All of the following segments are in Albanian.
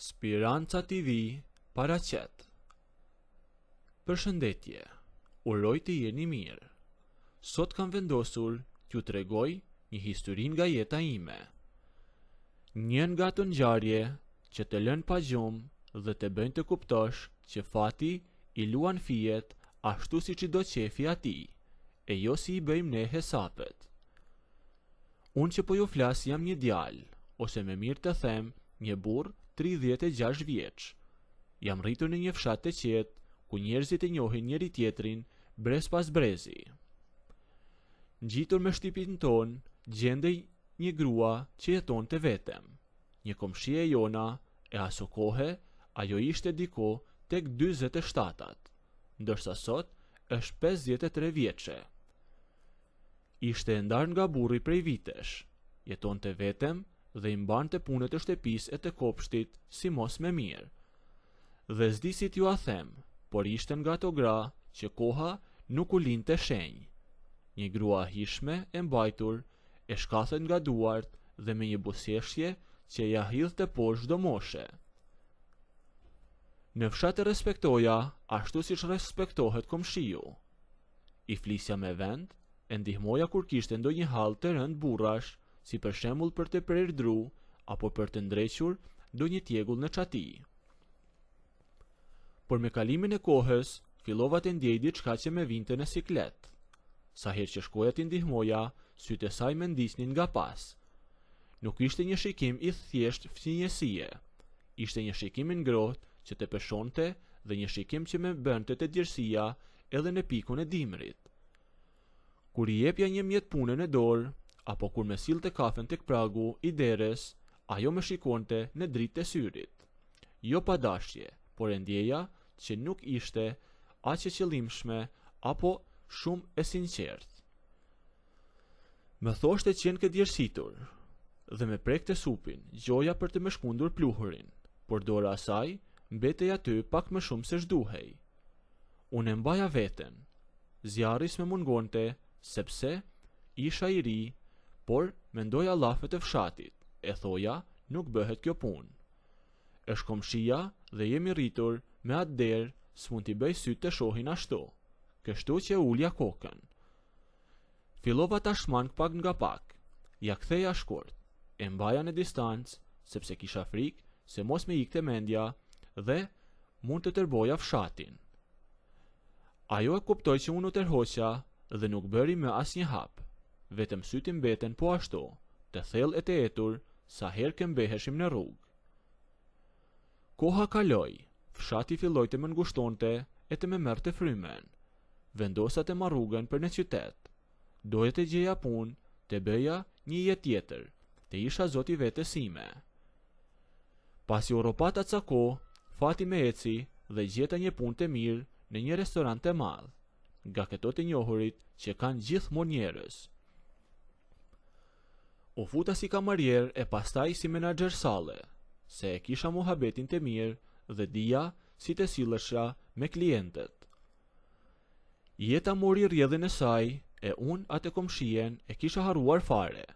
Speranca TV paraqet. Përshëndetje, uroj të jeni mirë. Sot kam vendosur t'ju tregoj një histori nga jeta ime. Një nga ato ngjarje që të lën pa gjumë dhe të bëjnë të kuptosh që fati i luan fijet ashtu siç i do qefi atij, e jo si i bëjmë ne hesapet. Unë që po ju flas jam një djalë, ose me mirë të them, një burr 36 vjeç. Jam rritur në një fshat të qetë, ku njerëzit e njohin njëri tjetrin brez pas brezi. Ngjitur me shtipin ton, gjendej një grua që jetonte vetëm. Një komshi e jona, e aso kohe, ajo ishte diku tek 47-at, ndërsa sot është 53 vjeçe. Ishte e ndarë nga burri prej vitesh, jetonte vetëm dhe i mbante punët e shtëpisë e të kopshtit si mos me mirë. Dhe s'di si t'ju a them, por ishte nga ato gra që koha nuk u linte shenjë. Një grua hishme e mbajtur, e shkathet nga duart dhe me një buzëqeshje që ja hidhte poshtë çdo moshe. Në fshat e respektoja ashtu siç respektohet komshiu. I flisja me vend, e ndihmoja kur kishte ndonjë hall të rënd burrash, si për shembull për të prerë dru apo për të ndrequr ndonjë tjegull në çati. Por me kalimin e kohës, fillova të ndjej diçka që më vinte në siklet. Sa herë që shkoja t'i ndihmoja, sytë e saj më ndisnin nga pas. Nuk ishte një shikim i thjesht fëmijësie. Ishte një shikim i ngrohtë që të peshonte dhe një shikim që më bënte të djersia edhe në pikun e dimrit. Kur i jepja një mjet punën në dorë, apo kur me sillte kafen tek pragu i derës, ajo më shikonte në dritë të syrit. Jo pa dashje, por e ndjeja që nuk ishte aq e qëllimshme apo shumë e sinqertë. Më thoshte qenë ke djersitur dhe me prekte supin, gjoja për të më shkundur pluhurin, por dora asaj mbetej aty pak më shumë se ç'duhej. Unë e mbaja veten. Zjarri s'më mungonte sepse isha i ri, por mendoja llafet e fshatit, e thoja nuk bëhet kjo punë. Është komshia dhe jemi rritur me atë derë, s'mund t'i bëj sytë të shohin ashtu, kështu që ulja kokën. Fillova ta shmank pak nga pak, ja ktheja shkurt, e mbaja në distancë, sepse kisha frikë se mos me ikte mendja dhe mund të tërboja fshatin. Ajo e kuptoi që unë u tërhoqa dhe nuk bëri më asnjë hap. Vetëm syti mbeten po ashtu, të thellë e të etur, sa herë që mbeheshim në rrugë. Koha kaloi, fshati filloi të më ngushtonte e të më merrte frymen. Vendosa të marr rrugën për në qytet. Doja të gjeja punë, të bëja një jetë tjetër, të isha zoti vetes sime. Pasi u rropata ca kohë, fati më eci dhe gjeta një punë të mirë në një restorant të madh, nga këto të njohurit që kanë gjithmonë njerëz. U futa si kamarier e pastaj si menaxher salle, se e kisha muhabetin të mirë dhe dija si të sillesha me klientët. Jeta mori rrjedhën e saj e unë atë komshien e kisha harruar fare.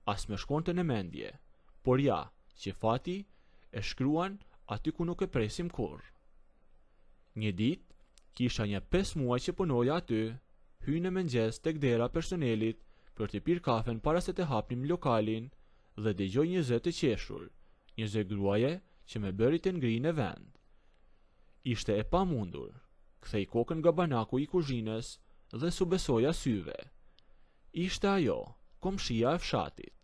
As më shkonte në mendje, por ja, që fati e shkruan aty ku nuk e presim kurr. Një ditë, kisha një 5 muaj që punoja aty, hyj në mëngjes tek dera personelit për të pirë kafen para se të hapnim lokalin dhe dëgjoj një zë të qeshur, një zë gruaje që më bëri të ngri në vend. Ishte e pamundur, kthej kokën nga banaku i kuzhinës dhe s'u besoja syve. Ishte ajo, komshia e fshatit.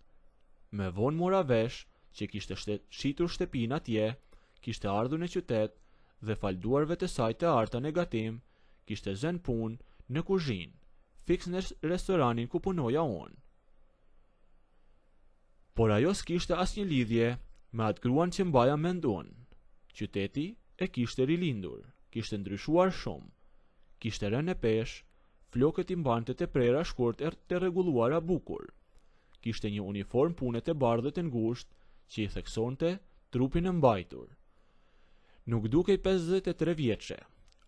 Me vonë mora vesh që kishte shitur shtëpin atje, kishte ardhur në qytet dhe falduarve të saj të arta në gatim, kishte zënë punë në kuzhinë, fiks në restoranin ku punoja unë. Por ajo s'kishte asnjë lidhje me atë gruan që mbaja mend unë. Qyteti e kishte rilindur, kishte ndryshuar shumë, kishte rënë e peshë, flokët i mbante të prera shkurt e të rregulluara bukur. Kishte një uniform pune të bardhë të ngushtë që i theksonte trupin e mbajtur. Nuk dukej 53 vjeçe,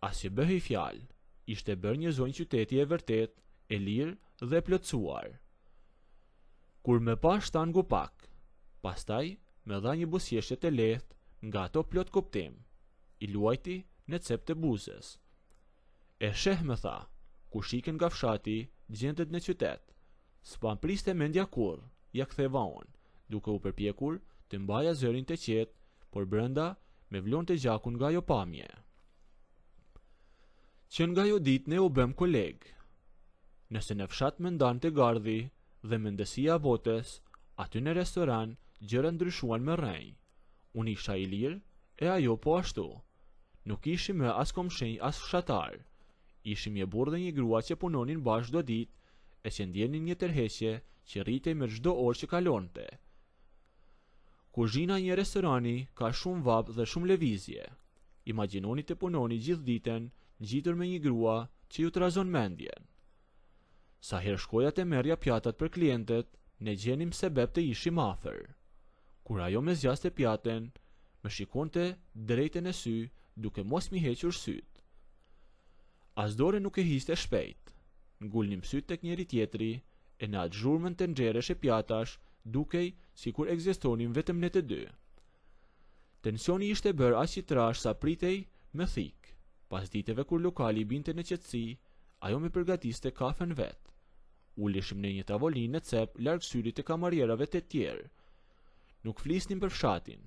as që bëhej fjalë. Ishte bërë një zonjë qyteti e vërtet, e lirë dhe plotësuar. Kur më pa shtan gu pak, pastaj më dha një buzëqeshje të lehtë nga ato plot kuptim, i luajti në cep të buzës. E sheh, më tha, ku shiken nga fshati, gjendet në qytet. S'pa priste mendja kur, ja ktheva unë, duke u përpjekur të mbaja zërin të qetë, por brenda me vlon të gjakun nga jo pamje. Që nga jo dit ne u bëm koleg. Nëse në fshat me ndan të gardhi dhe mendësia botës, aty në restoran gjëra ndryshuan me rrej. Unë isha i lirë, e ajo po ashtu. Nuk ishim me as komshenj as fshatar. Ishim një burrë dhe një grua që punonin bashkë çdo ditë e që ndjenin një tërheqje që rritej me çdo orë që kalonte. Kuzhina e një restorani ka shumë vap dhe shumë lëvizje. Imagjinoni të punoni gjithë ditën ngjitur me një grua që ju trazon mendjen. Sa herë shkoja të merrja pjatat për klientët, ne gjenim sebeb të ishim afër. Kur ajo me zgjaste pjatën, më shikonte drejtën e sy, duke mos mi hequr syt. As dore nuk e histe shpejt. Ngulnim syt tek njëri tjetri, e në atë zhurmën të nxjerrësh e pjatash, dukej sikur ekzistonin vetëm ne të dy. Tensioni ishte bërë aq i trash sa pritej me thik. Pas ditëve kur lokali binte në qetësi, ajo më përgatiste kafen vet. Uleshim në një tavolinë në cep larg syrit të kamarierave të tjerë. Nuk flisnim për fshatin,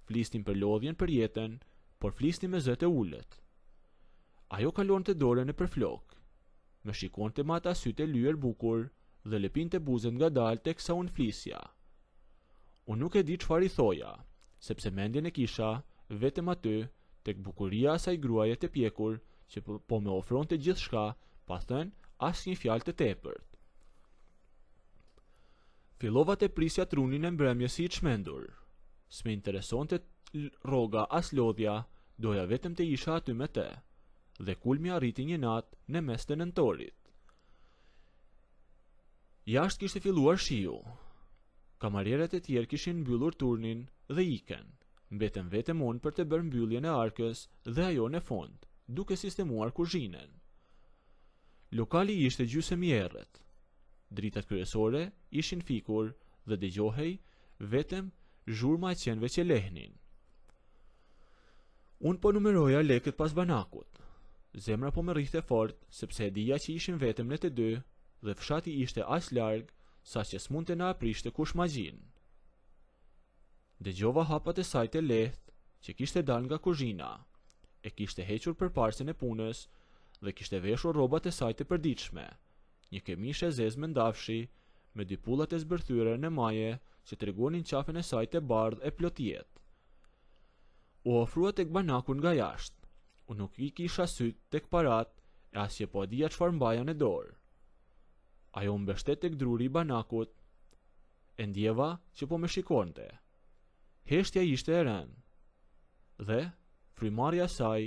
flisnim për lodhjen për jetën, por flisnim me zë të ulët. Ajo kalonte dorën nëpër flok. Më shikonte me ata sytë e lyer bukur dhe lëpinte buzën ngadalë teksa unë flisja. Unë nuk e di çfarë i thoja, sepse mendjen e kisha vetëm aty tek bukuria e asaj gruaje të pjekur që po më ofronte gjithçka, pa thënë asnjë fjalë të tepërt. Fillova të prisja trunin e mbrëmjes si i çmendur. S'më interesonte rroga as lodhja, doja vetëm të isha aty me të. Dhe kulmi arriti një natë në mes të nëntorit. Jashtë kishte filluar shiu. Kamarierët e tjerë kishin mbyllur turnin dhe ikën. Mbetëm vetëm unë për të bërë mbylljen e arkës dhe ajo në fund, duke sistemuar kuzhinën. Lokali ishte gjysmë i errët. Dritat kryesore ishin fikur dhe dëgjohej vetëm zhurma e qenve që lehnin. Unë po numeroja lekët pas banakut. Zemra po më rrihte fort, sepse e dija që ishin vetëm ne të dy dhe fshati ishte aq larg sa që s'mundte na aprishte kush magjin. Dëgjova hapat e saj të lehtë që kishte dalë nga kuzhina. E kishte hequr përparsën e punës dhe kishte veshur rrobat e saj të përditshme, një këmishë e zezë me ndafshi, me dy pullat e zbërthyre në maje që tregonin qafën e saj të bardhë e plotjet. U ofrua tek banaku nga jashtë. Unë nuk i kisha syt tek parat e as që po dija çfarë mbaja në dorë. Ajo mbështet tek druri i banakut, e ndjeva që po më shikonte. Heshtja ishte e rënë, dhe frymarrja e saj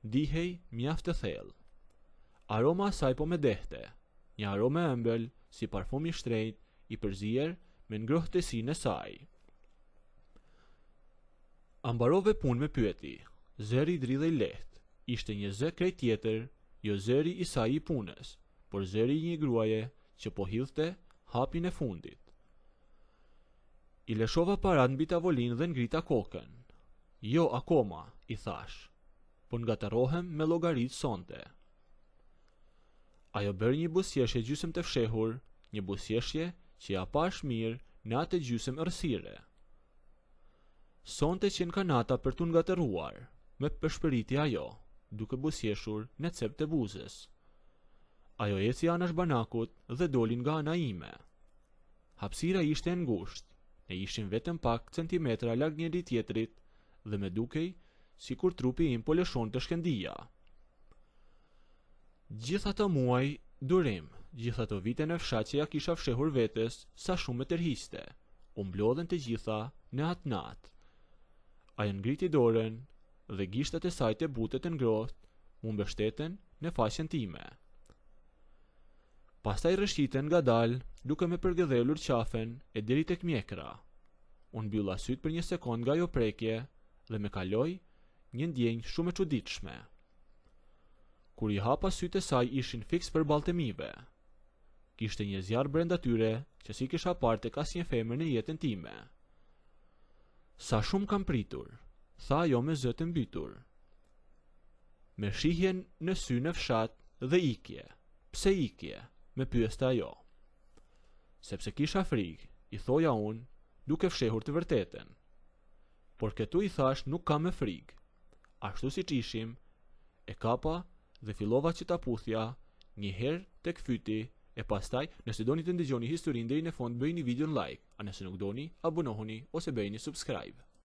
ndihej mjaft të thellë. Aroma e saj po më dehte, një aromë e ëmbël si parfum i shtrenjtë i përzier me ngrohtësinë e saj. Ambarove punë me pyeti. Zëri i dridhej lehtë, ishte një zë krejt tjetër, jo zëri i saj i punës, por zëri i një gruaje që po hidhte hapin e fundit. I lëshova parat mbi tavolinë dhe ngrita kokën. Jo akoma, i thash, po ngatarohem me llogaritë sonte. Ajo bëri një buzëqeshje gjysmë të fshehur, një buzëqeshje që ja pash mirë në atë gjysmë errësire. Sonte qenë kanata për t'u ngatëruar, me përshpëriti ajo, duke buzëqeshur në cep të buzës. Ajo eci anash banakut dhe doli nga ana ime. Hapësira ishte e ngushtë, ne ishim vetëm pak centimetra larg njëri tjetrit dhe me dukej sikur trupi im po lëshon të shkëndija. Gjithë ato muaj durim, gjithë ato vite në fshat që ja kisha fshehur vetes, sa shumë me tërhiqte, u mblodhen të gjitha në atë natë. Ajo ngriti dorën dhe gishtat e saj të butë të ngrohtë mu mbështeten në faqen time. Pastaj rrëshqiten ngadalë, duke me përgëdhelur qafen e deri tek mjekra. Unë mbylla syt për një sekond nga ajo prekje dhe me kaloi një ndjenjë shumë e çuditshme. Kur i hapa sytë e saj ishin fiks përballë mive. Kishte një zjarr brenda tyre që si kisha parë tek asnjë femër në jetën time. Sa shumë kam pritur, tha ajo me zë të mbytur. Me shihjen në sy në fshat dhe ikje. Pse ikje? Me pyeste ajo. Sepse kisha frikë, i thoja unë, duke fshehur të vërtetën. Por këtu i thash nuk kam me frikë. Ashtu si që ishim, e kapa dhe fillova që ta puthja një herë tek fyti, e pastaj nëse doni të ndëgjoni historinë deri në fund bëjini videon like, a nëse nuk doni, abonohuni ose bëjini subscribe.